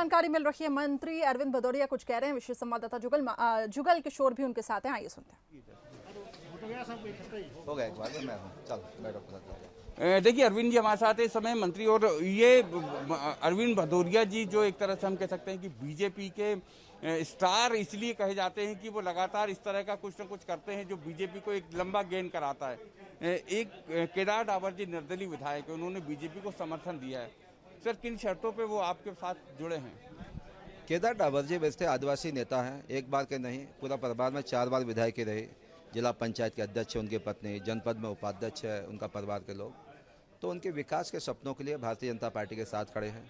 जानकारी मिल रही है। मंत्री अरविंद भदौरिया कुछ कह रहे हैं। विशेष संवाददाता जुगल किशोर भी उनके साथ हैं, आइए सुनते हैं। हो गया एक बार मैं हूं, चल बैठो। देखिए अरविंद जी हमारे साथ इस समय मंत्री, और ये अरविंद भदौरिया जी जो एक तरह से हम कह सकते हैं कि बीजेपी के स्टार इसलिए कहे जाते हैं कि वो लगातार इस तरह का कुछ न कुछ करते हैं जो बीजेपी को एक लंबा गेन कराता है। एक केदार डावर जी निर्दलीय विधायक है, उन्होंने बीजेपी को समर्थन दिया है। सर, किन शर्तों पे वो आपके साथ जुड़े हैं? केदार डावर जी वैसे आदिवासी नेता हैं, एक बार के नहीं, पूरा परिवार में 4 बार विधायक ही रहे। जिला पंचायत के अध्यक्ष है उनकी पत्नी, जनपद में उपाध्यक्ष है उनका परिवार के लोग। तो उनके विकास के सपनों के लिए भारतीय जनता पार्टी के साथ खड़े हैं,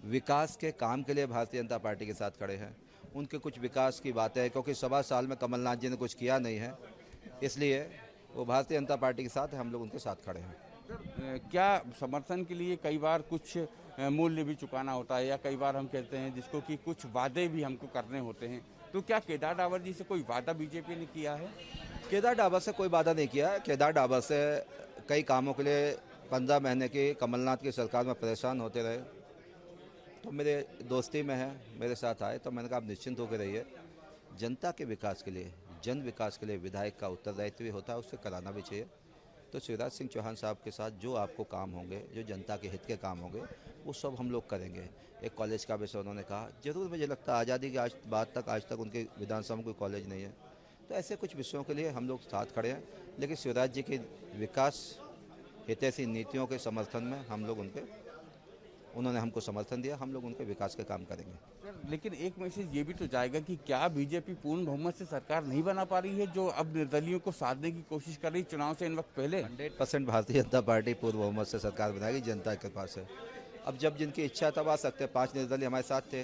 विकास के काम के लिए भारतीय जनता पार्टी के साथ खड़े हैं। उनके कुछ विकास की बातें हैं, क्योंकि 7 साल में कमलनाथ जी ने कुछ किया नहीं है, इसलिए वो भारतीय जनता पार्टी के साथ है, हम लोग उनके साथ खड़े हैं। क्या समर्थन के लिए कई बार कुछ मूल्य भी चुकाना होता है, या कई बार हम कहते हैं जिसको कि कुछ वादे भी हमको करने होते हैं, तो क्या केदार डावर जी से कोई वादा बीजेपी ने किया है? केदार डावर से कोई वादा नहीं किया है। केदार डावर से कई कामों के लिए 15 महीने की कमलनाथ की सरकार में परेशान होते रहे, तो मेरे दोस्ती में है, मेरे साथ आए, तो मैंने कहा आप निश्चिंत होकर रहिए। जनता के विकास के लिए, जन विकास के लिए विधायक का उत्तरदायित्व भी होता है, उससे कराना भी चाहिए। तो शिवराज सिंह चौहान साहब के साथ जो आपको काम होंगे, जो जनता के हित के काम होंगे, वो सब हम लोग करेंगे। एक कॉलेज का विषय उन्होंने कहा, जरूर मुझे लगता है आज़ादी की आज तक उनके विधानसभा में कोई कॉलेज नहीं है। तो ऐसे कुछ विषयों के लिए हम लोग साथ खड़े हैं, लेकिन शिवराज जी के विकास हितैषी नीतियों के समर्थन में हम लोग उन्होंने हमको समर्थन दिया, हम लोग उनके विकास के काम करेंगे। लेकिन एक मैसेज ये भी तो जाएगा कि क्या बीजेपी पूर्ण बहुमत से सरकार नहीं बना पा रही है, जो अब निर्दलियों को साधने की कोशिश कर रही है चुनाव से इन वक्त पहले? 100% भारतीय जनता पार्टी पूर्ण बहुमत से सरकार बनाएगी, जनता के पास है। अब जब जिनकी इच्छा तब आ सकते हैं। 5 निर्दलीय हमारे साथ थे,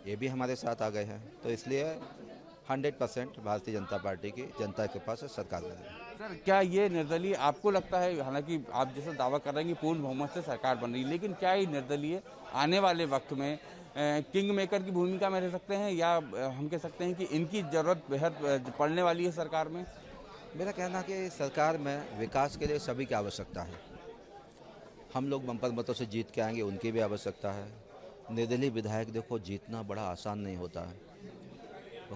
ये भी हमारे साथ आ गए हैं, तो इसलिए 100% भारतीय जनता पार्टी की जनता के पास सरकार बनेगी। सर, क्या ये निर्दलीय आपको लगता है, हालांकि आप जैसा दावा कर रहे हैं कि पूर्ण बहुमत से सरकार बन रही है, लेकिन क्या ये निर्दलीय आने वाले वक्त में किंग मेकर की भूमिका में रह सकते हैं, या हम कह सकते हैं कि इनकी जरूरत बेहद पड़ने वाली है सरकार में? मेरा कहना है कि सरकार में विकास के लिए सभी की आवश्यकता है। हम लोग बम्पर मतों से जीत के आएंगे, उनकी भी आवश्यकता है। निर्दलीय विधायक देखो, जीतना बड़ा आसान नहीं होता है।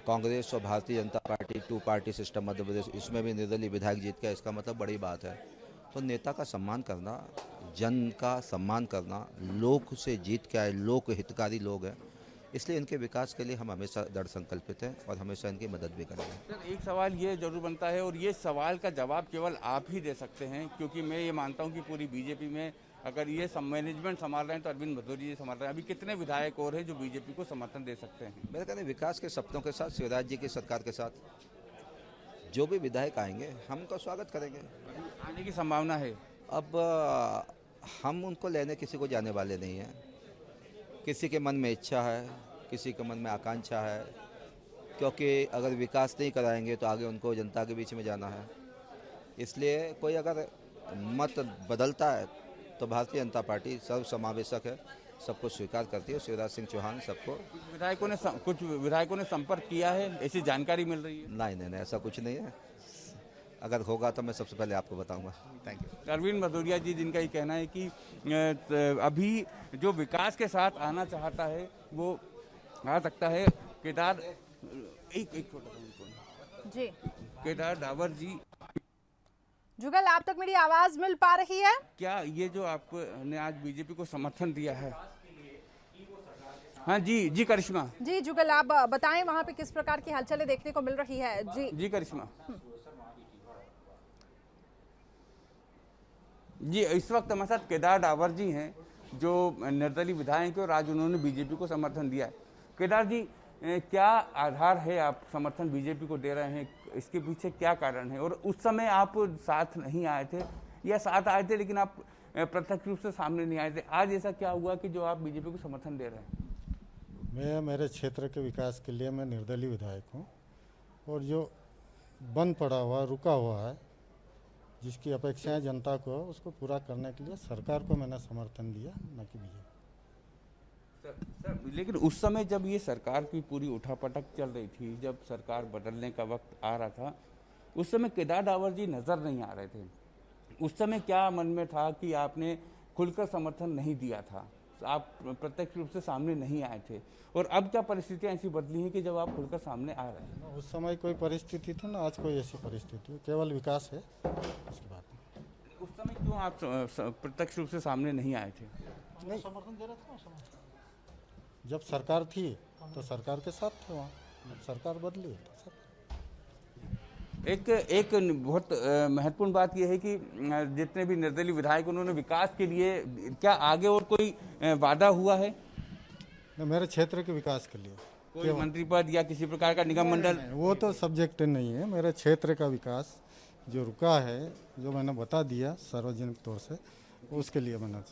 कांग्रेस और Bharatiya Janata party 2 party system Madhya Pradesh, इसमें भी निर्दलीय विधायक जीत गया, इसका मतलब बड़ी बात है। तो नेता का सम्मान करना, जन का सम्मान करना, लोक से जीत के आए लोक हितकारी लोग हैं, इसलिए इनके विकास के लिए हम हमेशा दृढ़ संकल्पित हैं और हमेशा इनकी मदद भी करेंगे। सर, एक सवाल ये जरूर बनता है, और ये सवाल का जवाब केवल आप ही दे सकते हैं, क्योंकि मैं ये मानता हूँ कि पूरी बीजेपी में अगर ये मैनेजमेंट संभाल रहे हैं तो अरविंद भदौरिया जी संभाल रहे हैं। अभी कितने विधायक और हैं जो बीजेपी को समर्थन दे सकते हैं? मेरे कहते हैं विकास के सपनों के साथ, शिवराज जी की सरकार के साथ जो भी विधायक आएंगे हम उनका स्वागत करेंगे। आने की संभावना है? अब हम उनको लेने किसी को जाने वाले नहीं हैं। किसी के मन में इच्छा है, किसी के मन में आकांक्षा है, क्योंकि अगर विकास नहीं कराएंगे तो आगे उनको जनता के बीच में जाना है। इसलिए कोई अगर मत बदलता है तो भारतीय जनता पार्टी सर्वसमावेशक है, सबको स्वीकार करती है। शिवराज सिंह चौहान सबको। कुछ विधायकों ने संपर्क किया है, ऐसी जानकारी मिल रही है? नहीं, ऐसा कुछ नहीं है। अगर होगा तो मैं सबसे पहले आपको बताऊंगा। Thank you. अरविंद भदौरिया जी, जिनका ये कहना है कि अभी जो विकास के साथ आना चाहता है वो आ सकता है। केदार एक छोटा जी, केदार डावर जी, जुगल आप तक मेरी आवाज मिल पा रही है? क्या ये जो आपको ने आज बीजेपी को समर्थन दिया है? हाँ जी करिश्मा जी। जुगल आप बताएं वहां पे किस प्रकार की हलचलें देखने को मिल रही है? जी करिश्मा जी, इस वक्त हमारे साथ केदार डावर जी हैं जो निर्दलीय विधायक है और आज उन्होंने बीजेपी को समर्थन दिया है। केदार जी, क्या आधार है आप समर्थन बीजेपी को दे रहे हैं, इसके पीछे क्या कारण है? और उस समय आप साथ नहीं आए थे, या साथ आए थे लेकिन आप प्रत्यक्ष रूप से सामने नहीं आए थे, आज ऐसा क्या हुआ कि जो आप बीजेपी को समर्थन दे रहे हैं? मैं मेरे क्षेत्र के विकास के लिए मैं निर्दलीय विधायक हूँ, और जो बंद पड़ा हुआ रुका हुआ है, जिसकी अपेक्षाएं जनता को, उसको पूरा करने के लिए सरकार को मैंने समर्थन दिया, न कि बीजेपी। सर, लेकिन उस समय जब ये सरकार की पूरी उठापटक चल रही थी, जब सरकार बदलने का वक्त आ रहा था, उस समय केदार डावर जी नजर नहीं आ रहे थे। उस समय क्या मन में था कि आपने खुलकर समर्थन नहीं दिया था आप प्रत्यक्ष रूप से सामने नहीं आए थे, और अब क्या परिस्थितियां ऐसी बदली हैं कि जब आप खुलकर सामने आ रहे हैं? उस समय कोई परिस्थिति थी ना, आज कोई ऐसी परिस्थिति है, केवल विकास है, उसकी बात नहीं। उस समय क्यों आप प्रत्यक्ष रूप से सामने नहीं आए थे? नहीं, जब सरकार थी तो सरकार के साथ थे वहाँ, जब सरकार बदली तो सब। एक बहुत महत्वपूर्ण बात यह है कि जितने भी निर्दलीय विधायक उन्होंने विकास के लिए क्या आगे और कोई वादा हुआ है? मेरे क्षेत्र के विकास के लिए कोई मंत्री पद या किसी प्रकार का निगम मंडल? वो तो सब्जेक्ट नहीं है। मेरे क्षेत्र का विकास जो रुका है, जो मैंने बता दिया सार्वजनिक तौर से, उसके लिए मैंने।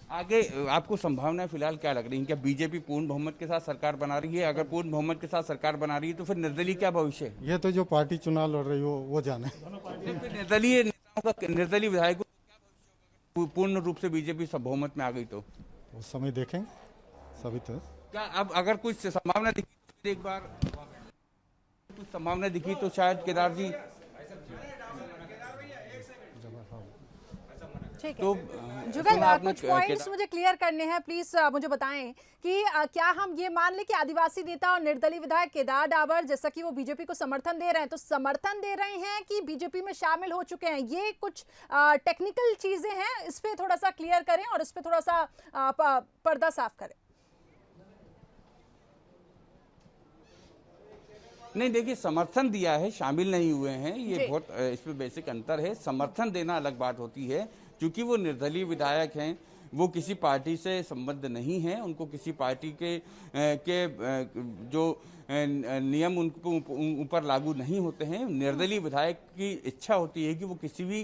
आगे आपको संभावनाएं फिलहाल क्या लग रही हैं? क्या बीजेपी पूर्ण बहुमत के साथ सरकार बना रही है? अगर पूर्ण बहुमत के साथ सरकार बना रही है तो फिर निर्दलीय क्या भविष्य है? ये तो जो पार्टी चुनाव लड़ रही हो वो जाने। फिर निर्दलीय नेताओं का, निर्दलीय विधायकों का पूर्ण रूप से बीजेपी सब बहुमत में आ गई तो उस समय देखेंगे सभी। तो क्या अब अगर कुछ संभावना दिखी, एक बार कुछ संभावना दिखी तो शायद केदार जी ठीक है। तो जुगल, कुछ पॉइंट्स मुझे क्लियर करने हैं, प्लीज मुझे बताएं कि क्या हम ये मान लें कि आदिवासी नेता और निर्दलीय विधायक केदार डाबर, जैसा कि वो बीजेपी को समर्थन दे रहे हैं, तो समर्थन दे रहे हैं कि बीजेपी में शामिल हो चुके हैं? ये कुछ टेक्निकल चीजें हैं, इस पे थोड़ा सा क्लियर करें और इस पे थोड़ा सा पर्दा साफ करें। नहीं, देखिए, समर्थन दिया है, शामिल नहीं हुए हैं, ये बहुत इसमें बेसिक अंतर है। समर्थन देना अलग बात होती है, क्योंकि वो निर्दलीय विधायक हैं, वो किसी पार्टी से संबद्ध नहीं है, उनको किसी पार्टी के जो नियम उनको ऊपर लागू नहीं होते हैं। निर्दलीय विधायक की इच्छा होती है कि वो किसी भी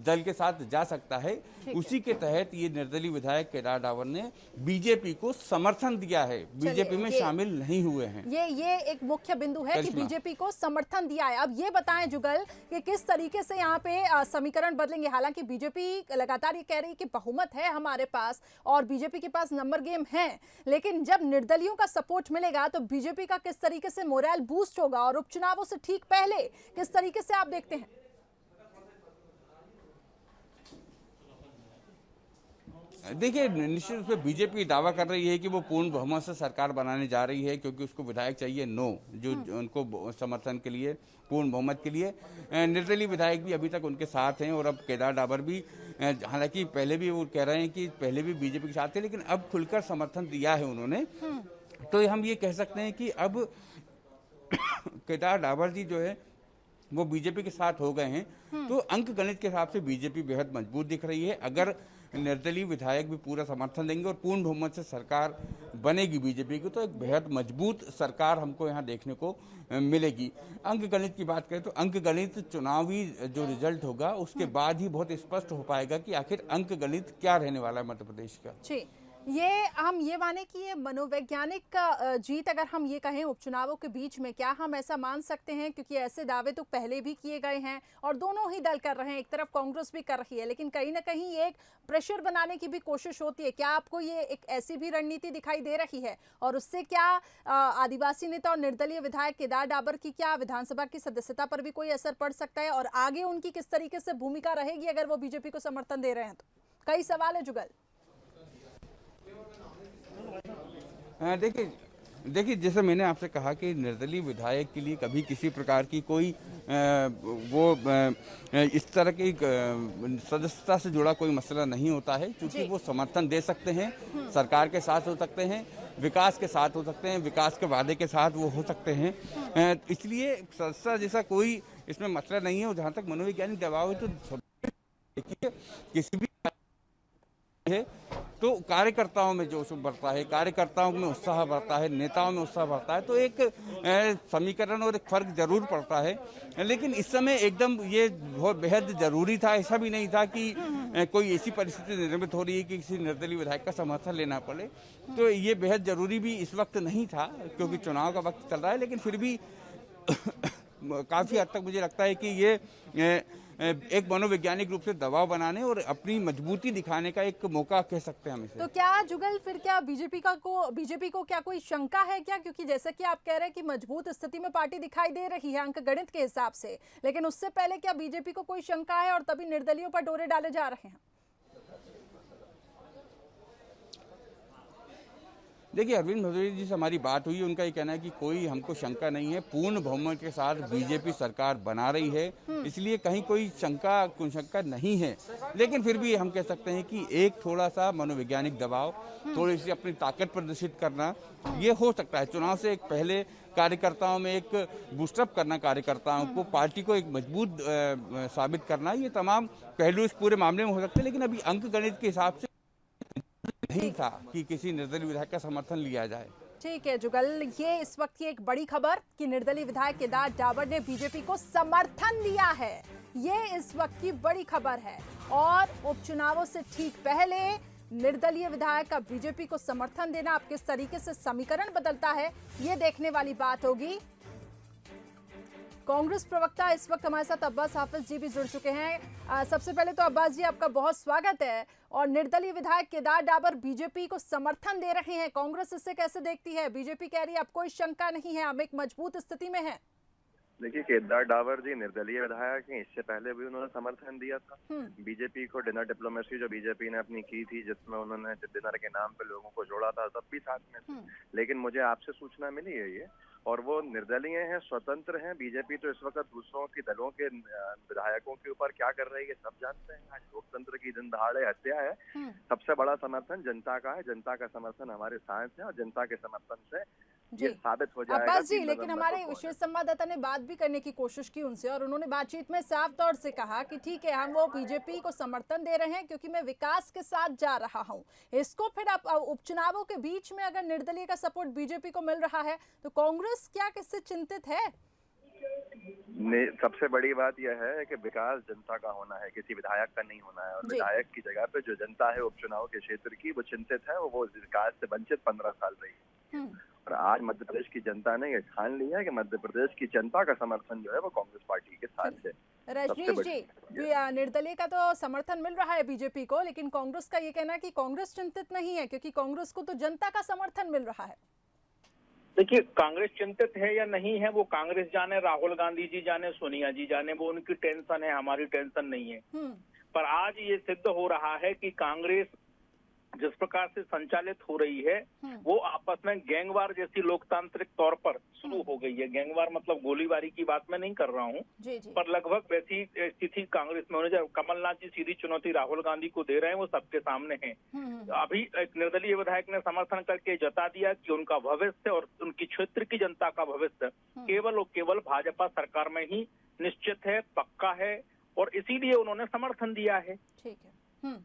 दल के साथ जा सकता है। उसी के तहत ये निर्दलीय विधायक केदार डाबर ने बीजेपी को समर्थन दिया है, बीजेपी में शामिल नहीं हुए हैं। ये एक मुख्य बिंदु है कि बीजेपी को समर्थन दिया है। अब ये बताएं जुगल कि किस तरीके से यहाँ पे समीकरण बदलेंगे। हालांकि बीजेपी लगातार ये कह रही है कि बहुमत है हमारे पास और बीजेपी के पास नंबर गेम है, लेकिन जब निर्दलियों का सपोर्ट मिलेगा तो बीजेपी का किस तरीके से मोरल बूस्ट होगा, और उपचुनावों से ठीक पहले किस तरीके से आप देखते हैं? देखिए, निश्चित रूप से बीजेपी दावा कर रही है कि वो पूर्ण बहुमत से सरकार बनाने जा रही है, क्योंकि उसको विधायक चाहिए जो उनको समर्थन के लिए, पूर्ण बहुमत के लिए। निर्दलीय विधायक भी अभी तक उनके साथ हैं, और अब केदार डाबर भी, हालांकि पहले भी वो कह रहे हैं कि पहले भी बीजेपी के साथ थे, लेकिन अब खुलकर समर्थन दिया है उन्होंने। तो हम ये कह सकते हैं कि अब केदार डाबर जी जो है वो बीजेपी के साथ हो गए हैं। तो अंक गणित के हिसाब से बीजेपी बेहद मजबूत दिख रही है। अगर निर्दलीय विधायक भी पूरा समर्थन देंगे और पूर्ण बहुमत से सरकार बनेगी बीजेपी की, तो एक बेहद मजबूत सरकार हमको यहाँ देखने को मिलेगी। अंक गणित की बात करें तो अंक गणित चुनावी जो रिजल्ट होगा उसके बाद ही बहुत स्पष्ट हो पाएगा कि आखिर अंक गणित क्या रहने वाला है मध्य प्रदेश का। ये हम ये माने कि ये मनोवैज्ञानिक का जीत अगर हम ये कहें उपचुनावों के बीच में, क्या हम ऐसा मान सकते हैं? क्योंकि ऐसे दावे तो पहले भी किए गए हैं और दोनों ही दल कर रहे हैं, एक तरफ कांग्रेस भी कर रही है, लेकिन कहीं ना कहीं एक प्रेशर बनाने की भी कोशिश होती है। क्या आपको ये एक ऐसी भी रणनीति दिखाई दे रही है? और उससे क्या आदिवासी नेता और निर्दलीय विधायक केदार डाबर की क्या विधानसभा की सदस्यता पर भी कोई असर पड़ सकता है? और आगे उनकी किस तरीके से भूमिका रहेगी अगर वो बीजेपी को समर्थन दे रहे हैं? तो कई सवाल है जुगल। देखिए, जैसे मैंने आपसे कहा कि निर्दलीय विधायक के लिए कभी किसी प्रकार की कोई इस तरह की सदस्यता से जुड़ा कोई मसला नहीं होता है, क्योंकि वो समर्थन दे सकते हैं, सरकार के साथ हो सकते हैं, विकास के साथ हो सकते हैं, विकास के वादे के साथ वो हो सकते हैं। इसलिए सदस्यता जैसा कोई इसमें मसला नहीं है। और जहाँ तक मनोवैज्ञानिक दबाव है, तो देखिए, किसी भी है तो कार्यकर्ताओं में जोश बढ़ता है, कार्यकर्ताओं में उत्साह बढ़ता है, नेताओं में उत्साह बढ़ता है, तो एक समीकरण और एक फर्क जरूर पड़ता है। लेकिन इस समय एकदम ये बहुत बेहद जरूरी था, ऐसा भी नहीं था कि कोई ऐसी परिस्थिति निर्मित हो रही है कि किसी निर्दलीय विधायक का समर्थन लेना पड़े। तो ये बेहद जरूरी भी इस वक्त नहीं था, क्योंकि चुनाव का वक्त चल रहा है, लेकिन फिर भी काफी हद तक मुझे लगता है कि ये एक मनोवैज्ञानिक रूप से दबाव बनाने और अपनी मजबूती दिखाने का एक मौका कह सकते हैं हम इसे। तो क्या जुगल फिर क्या बीजेपी को क्या कोई शंका है क्या? क्योंकि जैसे कि आप कह रहे हैं कि मजबूत स्थिति में पार्टी दिखाई दे रही है अंक गणित के हिसाब से, लेकिन उससे पहले क्या बीजेपी को कोई शंका है और तभी निर्दलियों पर डोरे डाले जा रहे हैं? देखिए, अरविंद भदौरिया जी से हमारी बात हुई, उनका ये कहना है कि कोई हमको शंका नहीं है, पूर्ण बहुमत के साथ बीजेपी सरकार बना रही है, इसलिए कहीं कोई कुशंका नहीं है। लेकिन फिर भी हम कह सकते हैं कि एक थोड़ा सा मनोवैज्ञानिक दबाव, थोड़ी सी अपनी ताकत प्रदर्शित करना, ये हो सकता है। चुनाव से एक पहले कार्यकर्ताओं में एक बूस्टअप करना, कार्यकर्ताओं को, पार्टी को एक मजबूत साबित करना, ये तमाम पहलू इस पूरे मामले में हो सकते हैं। लेकिन अभी अंक गणित के हिसाब से नहीं था कि किसी निर्दलीय विधायक का समर्थन लिया जाए। ठीक है जुगल, ये इस वक्त की एक बड़ी खबर कि निर्दलीय विधायक केदार डाबर ने बीजेपी को समर्थन दिया है, ये इस वक्त की बड़ी खबर है। और उपचुनावों से ठीक पहले निर्दलीय विधायक का बीजेपी को समर्थन देना अब किस तरीके से समीकरण बदलता है, ये देखने वाली बात होगी। कांग्रेस प्रवक्ता इस वक्त हमारे साथ अब्बास हाफिज जी भी जुड़ चुके हैं। सबसे पहले तो अब्बास जी, आपका बहुत स्वागत है। और निर्दलीय विधायक केदार डाबर बीजेपी को समर्थन दे रहे हैं, कांग्रेस इसे कैसे देखती है? बीजेपी कह रही है अब कोई शंका नहीं है, हम एक मजबूत स्थिति में है। देखिए, केदार डाबर जी निर्दलीय विधायक हैं, इससे पहले भी उन्होंने समर्थन दिया था बीजेपी को। डिनर डिप्लोमेसी जो बीजेपी ने अपनी की थी, जिसमें उन्होंने डिनर के नाम पे लोगों को जोड़ा था, तब भी साथ में थे। लेकिन मुझे आपसे सूचना मिली है ये, और वो निर्दलीय हैं, स्वतंत्र हैं। बीजेपी तो इस वक्त दूसरों के दलों के विधायकों के ऊपर क्या कर रही है सब जानते हैं। आज लोकतंत्र की दिन दहाड़े हत्या है। सबसे बड़ा समर्थन जनता का है, जनता का समर्थन हमारे साथ है, और जनता के समर्थन से ये साबित हो जाएगा। अब्बास जी, लेकिन हमारे विशेष संवाददाता ने बात भी करने की कोशिश की उनसे, और उन्होंने बातचीत में साफ तौर से कहा कि ठीक है, हम वो बीजेपी को समर्थन दे रहे हैं क्योंकि मैं विकास के साथ जा रहा हूं। इसको फिर आप उपचुनावों के बीच में अगर निर्दलीय का सपोर्ट बीजेपी को मिल रहा है तो कांग्रेस क्या किससे चिंतित है? सबसे बड़ी बात यह है कि विकास जनता का होना है, किसी विधायक का नहीं होना है। और विधायक की जगह पे जो जनता है उपचुनाव के क्षेत्र की, वो चिंतित है, वो विकास से वंचित 15 साल रही। और आज मध्य प्रदेश की जनता ने ये ठान लिया है कि मध्य प्रदेश की जनता का समर्थन जो है वो कांग्रेस पार्टी के साथ है। रजनीश जी, निर्दलीय का तो समर्थन मिल रहा है बीजेपी को, लेकिन कांग्रेस का ये कहना है कि कांग्रेस चिंतित नहीं है क्योंकि कांग्रेस को तो जनता का समर्थन मिल रहा है। देखिए, कांग्रेस चिंतित है या नहीं है वो कांग्रेस जाने, राहुल गांधी जी जाने, सोनिया जी जाने, वो उनकी टेंशन है, हमारी टेंशन नहीं है। पर आज ये सिद्ध हो रहा है कि कांग्रेस जिस प्रकार से संचालित हो रही है वो आपस में गैंगवार जैसी लोकतांत्रिक तौर पर शुरू हो गई है। गैंगवार मतलब गोलीबारी की बात मैं नहीं कर रहा हूँ, पर लगभग वैसी स्थिति कांग्रेस में होने। जब कमलनाथ जी सीधी चुनौती राहुल गांधी को दे रहे हैं, वो सबके सामने है। अभी एक निर्दलीय विधायक ने समर्थन करके जता दिया कि उनका भविष्य और उनकी क्षेत्र की जनता का भविष्य केवल और केवल भाजपा सरकार में ही निश्चित है, पक्का है, और इसीलिए उन्होंने समर्थन दिया है। ठीक है।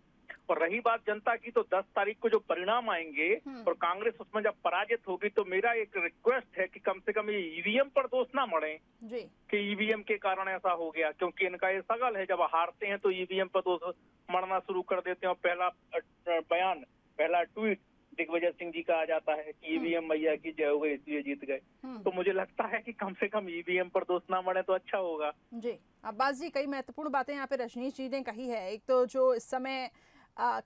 और रही बात जनता की, तो 10 तारीख को जो परिणाम आएंगे और कांग्रेस उसमें जब पराजित होगी, तो मेरा एक रिक्वेस्ट है कि कम से कम ये ईवीएम पर दोष ना मढ़े कि ईवीएम के कारण ऐसा हो गया, क्योंकि इनका ये सगल है, जब हारते हैं तो ईवीएम पर दोष मढ़ना शुरू कर देते हैं। और पहला बयान, पहला ट्वीट दिग्विजय सिंह जी का आ जाता है कि ईवीएम मैया की जय हो गई इसलिए जीत गए। तो मुझे लगता है कि कम से कम ईवीएम पर दोष ना मढ़े तो अच्छा होगा। जी अब्बास जी, कई महत्वपूर्ण बातें यहाँ पे रजनीश जी ने कही है। एक तो जो इस समय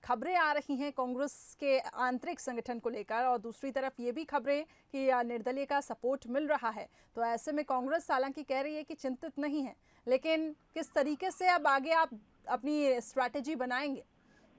खबरें आ रही हैं कांग्रेस के आंतरिक संगठन को लेकर, और दूसरी तरफ ये भी खबरें कि निर्दलीय का सपोर्ट मिल रहा है। तो ऐसे में कांग्रेस हालांकि कह रही है कि चिंतित नहीं है, लेकिन किस तरीके से अब आगे आप अपनी स्ट्रैटेजी बनाएंगे?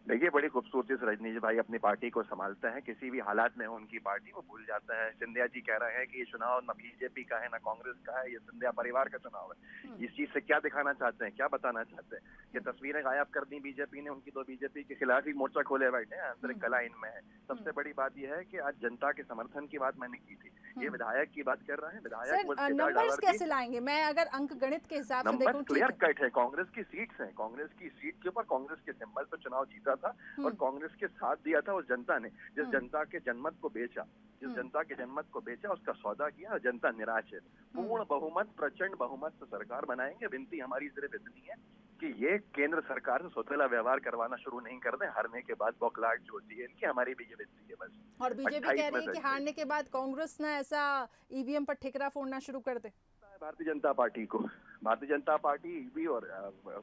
देखिए, बड़ी खूबसूरती से रजनीश भाई अपनी पार्टी को संभालते हैं। किसी भी हालात में हो उनकी पार्टी वो भूल जाता है। सिंधिया जी कह रहे हैं कि ये चुनाव न बीजेपी का है न कांग्रेस का है, ये सिंधिया परिवार का चुनाव है। इस चीज से क्या दिखाना चाहते हैं, क्या बताना चाहते हैं? कि तस्वीरें गायब कर दी बीजेपी ने, उनकी तो बीजेपी के खिलाफ ही मोर्चा खोले बैठे हैं, आंतरिक कला इनमें है। सबसे बड़ी बात यह है कि आज जनता के समर्थन की बात मैंने की थी, ये विधायक की बात कर रहे हैं। विधायक नंबर्स कैसे लाएंगे? मैं अगर अंक गणित के हिसाब से देखूं, क्लियर कट है, कांग्रेस की सीट्स हैं, कांग्रेस की सीट के ऊपर कांग्रेस के सिंबल पर चुनाव जीता था और कांग्रेस के साथ दिया था उस जनता ने। जिस जनता के जनमत को बेचा, जिस जनता के जनमत को बेचा, उसका सौदा किया और जनता निराश है। पूर्ण बहुमत, प्रचंड बहुमत से सरकार बनाएंगे। विनती हमारी सिर्फ इतनी है कि ये केंद्र सरकार से सौतेला व्यवहार करवाना शुरू नहीं कर दें। हारने के बाद बौखलाहट जो होती है इनकी, हमारी भी ये विनती है बस। और बीजेपी कह रही है कि हारने के बाद कांग्रेस ना ऐसा ईवीएम पर ठिकरा फोड़ना शुरू कर दे। भारतीय जनता पार्टी को, भारतीय जनता पार्टी भी और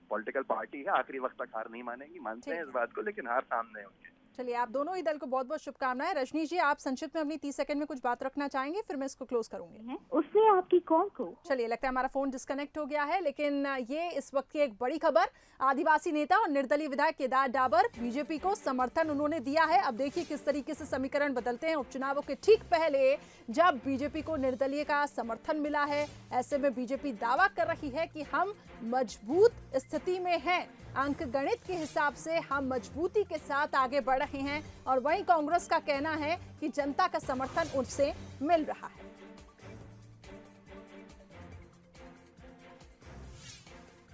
पॉलिटिकल पार्टी है, आखिरी वक्त तक हार नहीं मानेगी। मानते हैं इस बात को, लेकिन हार सामने है उनके। चलिए, आप दोनों ही दल को बहुत बहुत शुभकामनाएं। रजनी जी, आप संक्षिप्त में अपनी 30 सेकंड में कुछ बात रखना चाहेंगे, फिर मैं इसको क्लोज करूंगी। उसने आपकी कॉल को चलिए, लगता है हमारा फोन डिस्कनेक्ट हो गया है, लेकिन ये इस वक्त की एक बड़ी खबर। आदिवासी नेता और निर्दलीय विधायक केदार डाबर बीजेपी को समर्थन उन्होंने दिया है। अब देखिए किस तरीके से समीकरण बदलते हैं। उपचुनावों के ठीक पहले जब बीजेपी को निर्दलीय का समर्थन मिला है, ऐसे में बीजेपी दावा कर रही है कि हम मजबूत स्थिति में हैं। अंक गणित के हिसाब से हम मजबूती के साथ आगे बढ़ रहे हैं, और वहीं कांग्रेस का कहना है कि जनता का समर्थन उनसे मिल रहा है।